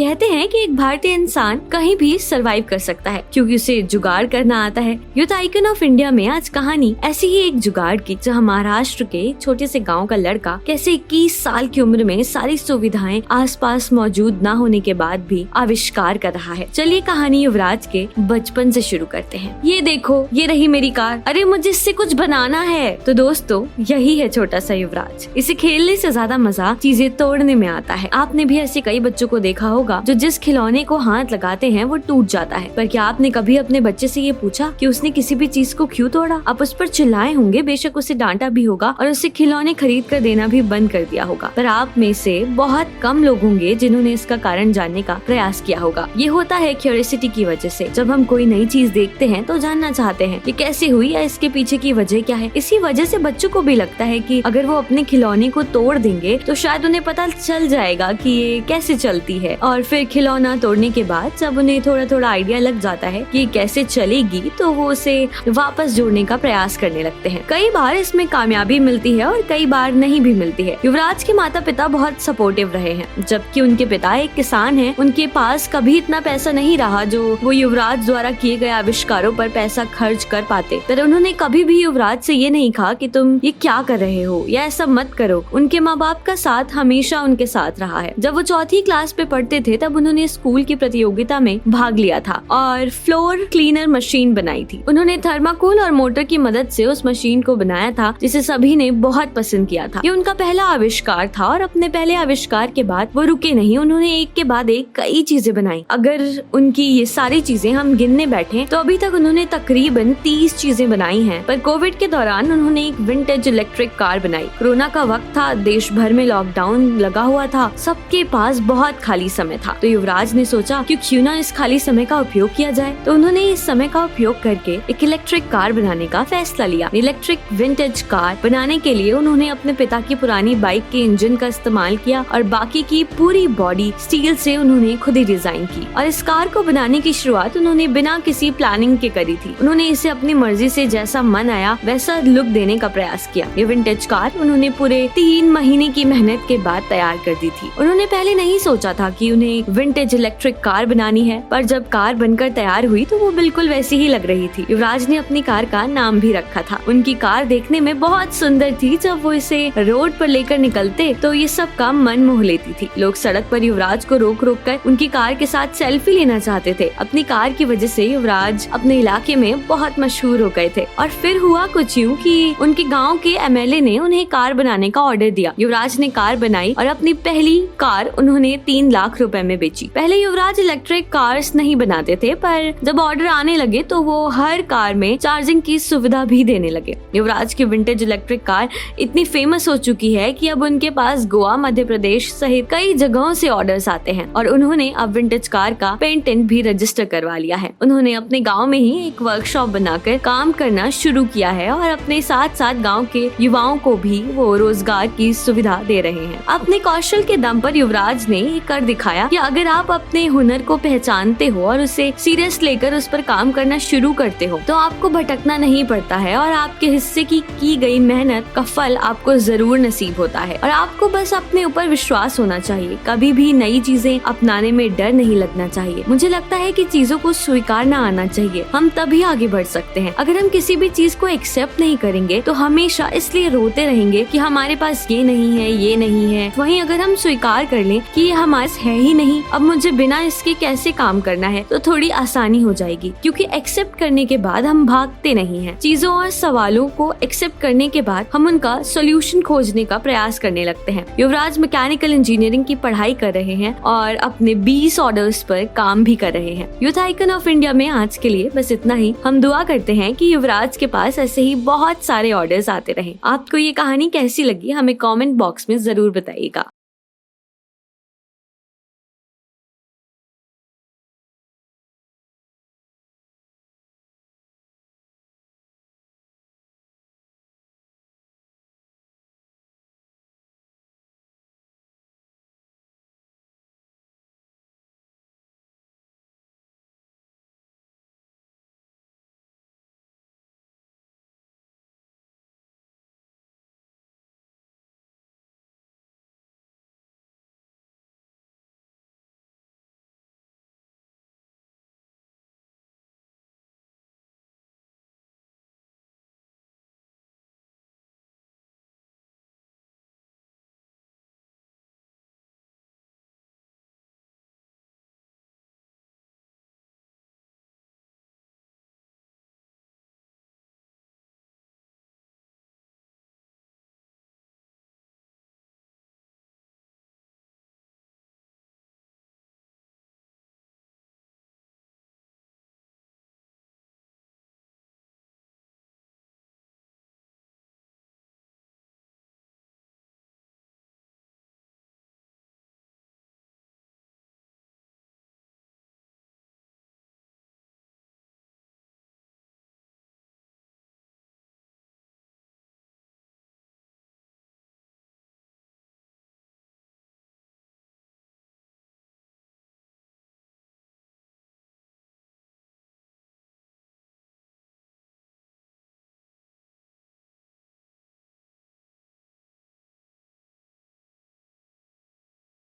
कहते हैं कि एक भारतीय इंसान कहीं भी सरवाइव कर सकता है क्योंकि उसे जुगाड़ करना आता है। यूथ आइकन ऑफ इंडिया में आज कहानी ऐसी ही एक जुगाड़ की, जहाँ महाराष्ट्र के छोटे से गांव का लड़का कैसे 21 साल की उम्र में सारी सुविधाएं आसपास मौजूद न होने के बाद भी आविष्कार कर रहा है। चलिए कहानी युवराज के बचपन से शुरू करते हैं। ये देखो, ये रही मेरी कार, अरे मुझे इससे कुछ बनाना है। तो दोस्तों, यही है छोटा सा युवराज। इसे खेलने से ज्यादा मजा चीजें तोड़ने में आता है। आपने भी ऐसे कई बच्चों को देखा होगा जो जिस खिलौने को हाथ लगाते हैं वो टूट जाता है। पर क्या आपने कभी अपने बच्चे से ये पूछा कि उसने किसी भी चीज को क्यों तोड़ा? आप उस पर चिल्लाए होंगे, बेशक उसे डांटा भी होगा और उसे खिलौने खरीद कर देना भी बंद कर दिया होगा, पर आप में से बहुत कम लोग होंगे जिन्होंने इसका कारण जानने का प्रयास किया होगा। ये होता है क्यूरियोसिटी की वजह से। जब हम कोई नई चीज देखते हैं तो जानना चाहते हैं कि कैसे हुई या इसके पीछे की वजह क्या है। इसी वजह से बच्चों को भी लगता है कि अगर वो अपने खिलौने को तोड़ देंगे तो शायद उन्हें पता चल जाएगा कि ये कैसे चलती है। और फिर खिलौना तोड़ने के बाद जब उन्हें थोड़ा थोड़ा आइडिया लग जाता है कि कैसे चलेगी तो वो उसे वापस जोड़ने का प्रयास करने लगते हैं। कई बार इसमें कामयाबी मिलती है और कई बार नहीं भी मिलती है। युवराज के माता पिता बहुत सपोर्टिव रहे हैं। जबकि उनके पिता एक किसान हैं, उनके पास कभी इतना पैसा नहीं रहा जो वो युवराज द्वारा किए गए आविष्कारों पर पैसा खर्च कर पाते। पर उन्होंने कभी भी युवराज से ये नहीं कहा कि तुम ये क्या कर रहे हो या ऐसा मत करो। उनके माँ बाप का साथ हमेशा उनके साथ रहा है। जब वो चौथी क्लास पे पढ़ते थे तब उन्होंने स्कूल की प्रतियोगिता में भाग लिया था और फ्लोर क्लीनर मशीन बनाई थी। उन्होंने थर्माकोल और मोटर की मदद से उस मशीन को बनाया था जिसे सभी ने बहुत पसंद किया था। ये उनका पहला आविष्कार था और अपने पहले आविष्कार के बाद वो रुके नहीं। उन्होंने एक के बाद एक कई चीजें बनाई। अगर उनकी ये सारी चीजें हम गिनने बैठे तो अभी तक उन्होंने तकरीबन 30 चीजें बनाई हैं। पर कोविड के दौरान उन्होंने एक विंटेज इलेक्ट्रिक कार बनाई। कोरोना का वक्त था, देश भर में लॉकडाउन लगा हुआ था, सबके पास बहुत खाली समय था। तो युवराज ने सोचा कि क्यों ना इस खाली समय का उपयोग किया जाए। तो उन्होंने इस समय का उपयोग करके एक इलेक्ट्रिक कार बनाने का फैसला लिया। इलेक्ट्रिक विंटेज कार बनाने के लिए उन्होंने अपने पिता की पुरानी बाइक के इंजन का इस्तेमाल किया और बाकी की पूरी बॉडी स्टील से उन्होंने खुद ही डिजाइन की। और इस कार को बनाने की शुरुआत उन्होंने बिना किसी प्लानिंग के करी थी। उन्होंने इसे अपनी मर्जी से जैसा मन आया वैसा लुक देने का प्रयास किया। ये विंटेज कार उन्होंने पूरे 3 महीने की मेहनत के बाद तैयार कर दी थी। उन्होंने पहले नहीं सोचा था कि उन्हें विंटेज इलेक्ट्रिक कार बनानी है, पर जब कार बनकर तैयार हुई तो वो बिल्कुल वैसी ही लग रही थी। युवराज ने अपनी कार का नाम भी रखा था। उनकी कार देखने में बहुत सुंदर थी। जब वो इसे रोड पर लेकर निकलते तो ये सब का मन मोह लेती थी। लोग सड़क पर युवराज को रोक रोक कर उनकी कार के साथ सेल्फी लेना चाहते थे। अपनी कार की वजह से युवराज अपने इलाके में बहुत मशहूर हो गए थे। और फिर हुआ कुछ यूं कि उनके गांव के एमएलए ने उन्हें कार बनाने का ऑर्डर दिया। युवराज ने कार बनाई और अपनी पहली कार उन्होंने 3 लाख रुपए में बेची। पहले युवराज इलेक्ट्रिक कार्स नहीं बनाते थे, पर जब ऑर्डर आने लगे तो वो हर कार में चार्जिंग की सुविधा भी देने लगे। युवराज की विंटेज इलेक्ट्रिक कार इतनी फेमस हो चुकी है कि अब उनके पास गोवा, मध्य प्रदेश सहित कई जगहों से ऑर्डर्स आते हैं और उन्होंने अब विंटेज कार का पेटेंट भी रजिस्टर करवा लिया है। उन्होंने अपने गांव में ही एक वर्कशॉप बनाकर काम करना शुरू किया है और अपने साथ साथ गांव के युवाओं को भी वो रोजगार की सुविधा दे रहे हैं। अपने कौशल के दम पर युवराज ने ये कर दिखाया कि अगर आप अपने हुनर को पहचानते हो और उसे सीरियस लेकर उस पर काम करना शुरू करते हो तो आपको भटकना नहीं पड़ता है और आपके हिस्से की गई मेहनत का फल आपको जरूर नसीब होता है। और आपको बस अपने ऊपर विश्वास होना चाहिए। कभी भी नई चीजें अपनाने में डर नहीं लगना चाहिए। मुझे लगता है कि चीजों को स्वीकारना आना चाहिए, हम तभी आगे बढ़ सकते हैं। अगर हम किसी भी चीज को एक्सेप्ट नहीं करेंगे तो हमेशा इसलिए रोते रहेंगे कि हमारे पास ये नहीं है, ये नहीं है। वहीं अगर हम स्वीकार कर लें कि ये हमारे पास है ही नहीं, अब मुझे बिना इसके कैसे काम करना है, तो थोड़ी आसानी हो जाएगी। क्योंकि एक्सेप्ट करने के बाद हम भागते नहीं हैं। चीजों और सवालों को एक्सेप्ट करने के बाद हम उनका सोल्यूशन खोजने का प्रयास करने लगते हैं। युवराज मैकेनिकल इंजीनियरिंग की पढ़ाई कर रहे हैं और अपने 20 ऑर्डर्स पर काम भी कर रहे हैं। यूथ आइकन ऑफ इंडिया में आज के लिए बस इतना ही। हम दुआ करते हैं कि युवराज के पास ऐसे ही बहुत सारे ऑर्डर्स आते रहें। आपको ये कहानी कैसी लगी हमें कमेंट बॉक्स में जरूर बताइएगा।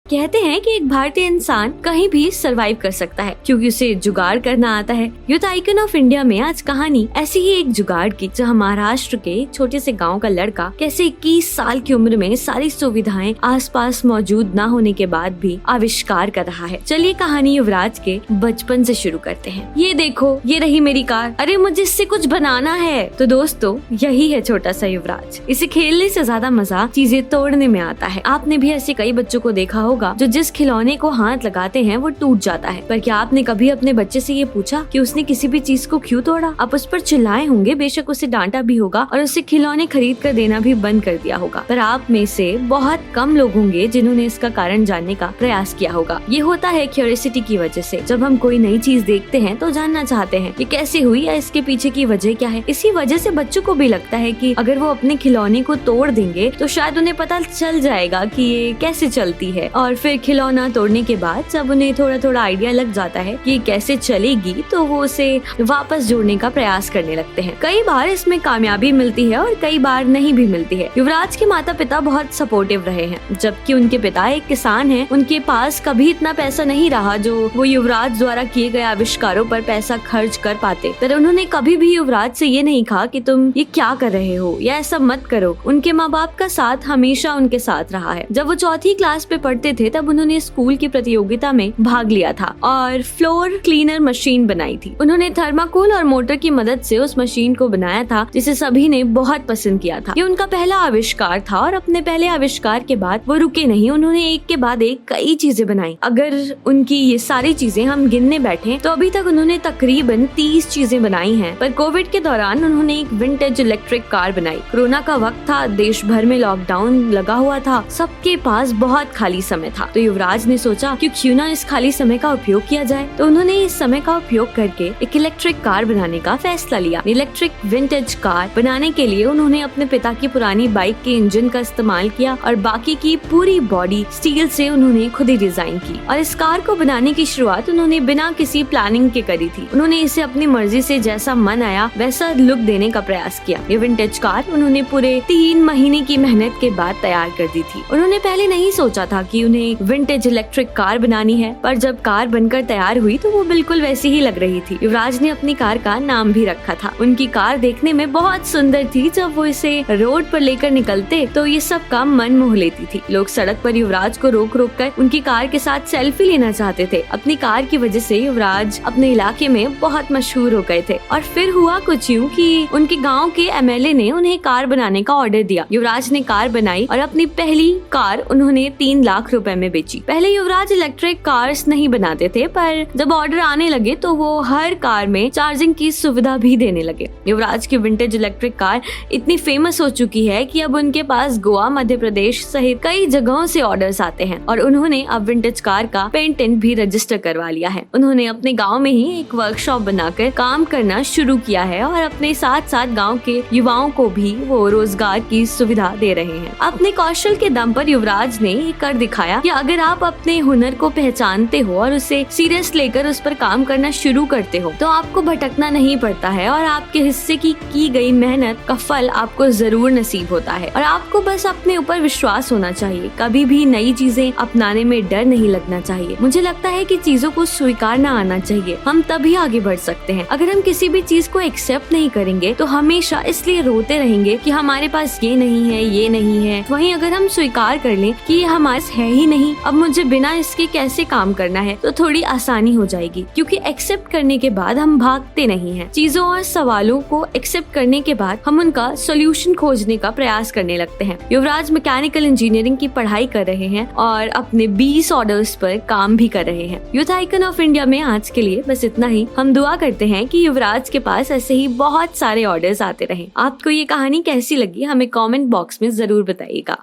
कहते हैं कि एक भारतीय इंसान कहीं भी सरवाइव कर सकता है क्योंकि उसे जुगाड़ करना आता है। यूथ आइकन ऑफ इंडिया में आज कहानी ऐसी ही एक जुगाड़ की, जहां महाराष्ट्र के छोटे से गांव का लड़का कैसे 21 साल की उम्र में सारी सुविधाएं आसपास मौजूद न होने के बाद भी आविष्कार कर रहा है। चलिए कहानी युवराज के बचपन से शुरू करते हैं। ये देखो, ये रही मेरी कार, अरे मुझे इससे कुछ बनाना है। तो दोस्तों, यही है छोटा सा युवराज। इसे खेलने से ज्यादा मजा चीजें तोड़ने में आता है। आपने भी ऐसे कई बच्चों को देखा होगा जो जिस खिलौने को हाथ लगाते हैं वो टूट जाता है। पर क्या आपने कभी अपने बच्चे से ये पूछा कि उसने किसी भी चीज को क्यों तोड़ा? आप उस पर चिल्लाए होंगे, बेशक उसे डांटा भी होगा और उसे खिलौने खरीद कर देना भी बंद कर दिया होगा, पर आप में से बहुत कम लोग होंगे जिन्होंने इसका कारण जानने का प्रयास किया होगा। ये होता है क्यूरियोसिटी की वजह से। जब हम कोई नई चीज देखते हैं तो जानना चाहते हैं ये कैसे हुई या इसके पीछे की वजह क्या है। इसी वजह से बच्चों को भी लगता है कि अगर वो अपने खिलौने को तोड़ देंगे तो शायद उन्हें पता चल जाएगा कि ये कैसे चलती है। और फिर खिलौना तोड़ने के बाद जब उन्हें थोड़ा थोड़ा आइडिया लग जाता है कि कैसे चलेगी तो वो उसे वापस जोड़ने का प्रयास करने लगते हैं। कई बार इसमें कामयाबी मिलती है और कई बार नहीं भी मिलती है। युवराज के माता पिता बहुत सपोर्टिव रहे हैं। जबकि उनके पिता एक किसान हैं, उनके पास कभी इतना पैसा नहीं रहा जो वो युवराज द्वारा किए गए आविष्कारों पर पैसा खर्च कर पाते। पर उन्होंने कभी भी युवराज से ये नहीं कहा कि तुम ये क्या कर रहे हो या ऐसा मत करो। उनके माँ बाप का साथ हमेशा उनके साथ रहा है। जब वो चौथी क्लास पे पढ़ते थे तब उन्होंने स्कूल की प्रतियोगिता में भाग लिया था और फ्लोर क्लीनर मशीन बनाई थी। उन्होंने थर्माकोल और मोटर की मदद से उस मशीन को बनाया था जिसे सभी ने बहुत पसंद किया था। ये उनका पहला आविष्कार था और अपने पहले आविष्कार के बाद वो रुके नहीं। उन्होंने एक के बाद एक कई चीजें बनाई। अगर उनकी ये सारी चीजें हम गिनने बैठे तो अभी तक उन्होंने तकरीबन 30 चीजें बनाई हैं। पर कोविड के दौरान उन्होंने एक विंटेज इलेक्ट्रिक कार बनाई। कोरोना का वक्त था, देश भर में लॉकडाउन लगा हुआ था, सबके पास बहुत खाली समय था। तो युवराज ने सोचा कि क्यों ना इस खाली समय का उपयोग किया जाए। तो उन्होंने इस समय का उपयोग करके एक इलेक्ट्रिक कार बनाने का फैसला लिया। इलेक्ट्रिक विंटेज कार बनाने के लिए उन्होंने अपने पिता की पुरानी बाइक के इंजन का इस्तेमाल किया और बाकी की पूरी बॉडी स्टील से उन्होंने खुद ही डिजाइन की। और इस कार को बनाने की शुरुआत उन्होंने बिना किसी प्लानिंग के करी थी। उन्होंने इसे अपनी मर्जी से जैसा मन आया वैसा लुक देने का प्रयास किया। ये विंटेज कार उन्होंने पूरे 3 महीने की मेहनत के बाद तैयार कर दी थी। उन्होंने पहले नहीं सोचा था कि उन्हें विंटेज इलेक्ट्रिक कार बनानी है, पर जब कार बनकर तैयार हुई तो वो बिल्कुल वैसी ही लग रही थी। युवराज ने अपनी कार का नाम भी रखा था। उनकी कार देखने में बहुत सुंदर थी। जब वो इसे रोड पर लेकर निकलते तो ये सब का मन मोह लेती थी। लोग सड़क पर युवराज को रोक रोक कर उनकी कार के साथ सेल्फी लेना चाहते थे। अपनी कार की वजह से युवराज अपने इलाके में बहुत मशहूर हो गए थे। और फिर हुआ कुछ यूं कि उनके गाँव के एमएलए ने उन्हें कार बनाने का ऑर्डर दिया। युवराज ने कार बनाई और अपनी पहली कार उन्होंने 3 लाख रुपए में बेची। पहले युवराज इलेक्ट्रिक कार्स नहीं बनाते थे, पर जब ऑर्डर आने लगे तो वो हर कार में चार्जिंग की सुविधा भी देने लगे। युवराज की विंटेज इलेक्ट्रिक कार इतनी फेमस हो चुकी है कि अब उनके पास गोवा, मध्य प्रदेश सहित कई जगहों से ऑर्डर्स आते हैं और उन्होंने अब विंटेज कार का पेटेंट भी रजिस्टर करवा लिया है। उन्होंने अपने गाँव में ही एक वर्कशॉप बनाकर काम करना शुरू किया है और अपने साथ साथ गाँव के युवाओं को भी वो रोजगार की सुविधा दे रहे हैं। अपने कौशल के दम पर युवराज ने कर दिखाया कि अगर आप अपने हुनर को पहचानते हो और उसे सीरियस लेकर उस पर काम करना शुरू करते हो तो आपको भटकना नहीं पड़ता है और आपके हिस्से की गई मेहनत का फल आपको जरूर नसीब होता है। और आपको बस अपने ऊपर विश्वास होना चाहिए। कभी भी नई चीजें अपनाने में डर नहीं लगना चाहिए। मुझे लगता है कि चीजों को स्वीकारना आना चाहिए, हम तभी आगे बढ़ सकते हैं। अगर हम किसी भी चीज को एक्सेप्ट नहीं करेंगे तो हमेशा इसलिए रोते रहेंगे कि हमारे पास ये नहीं है, ये नहीं है। वहीं अगर हम स्वीकार कर लें कि ये हमारे है ही नहीं, अब मुझे बिना इसके कैसे काम करना है, तो थोड़ी आसानी हो जाएगी। क्योंकि एक्सेप्ट करने के बाद हम भागते नहीं हैं। चीजों और सवालों को एक्सेप्ट करने के बाद हम उनका सॉल्यूशन खोजने का प्रयास करने लगते हैं। युवराज मैकेनिकल इंजीनियरिंग की पढ़ाई कर रहे हैं और अपने 20 ऑर्डर्स पर काम भी कर रहे हैं। यूथ आइकन ऑफ इंडिया में आज के लिए बस इतना ही। हम दुआ करते हैं कि युवराज के पास ऐसे ही बहुत सारे ऑर्डर्स आते रहें। आपको ये कहानी कैसी लगी हमें कमेंट बॉक्स में जरूर बताइएगा।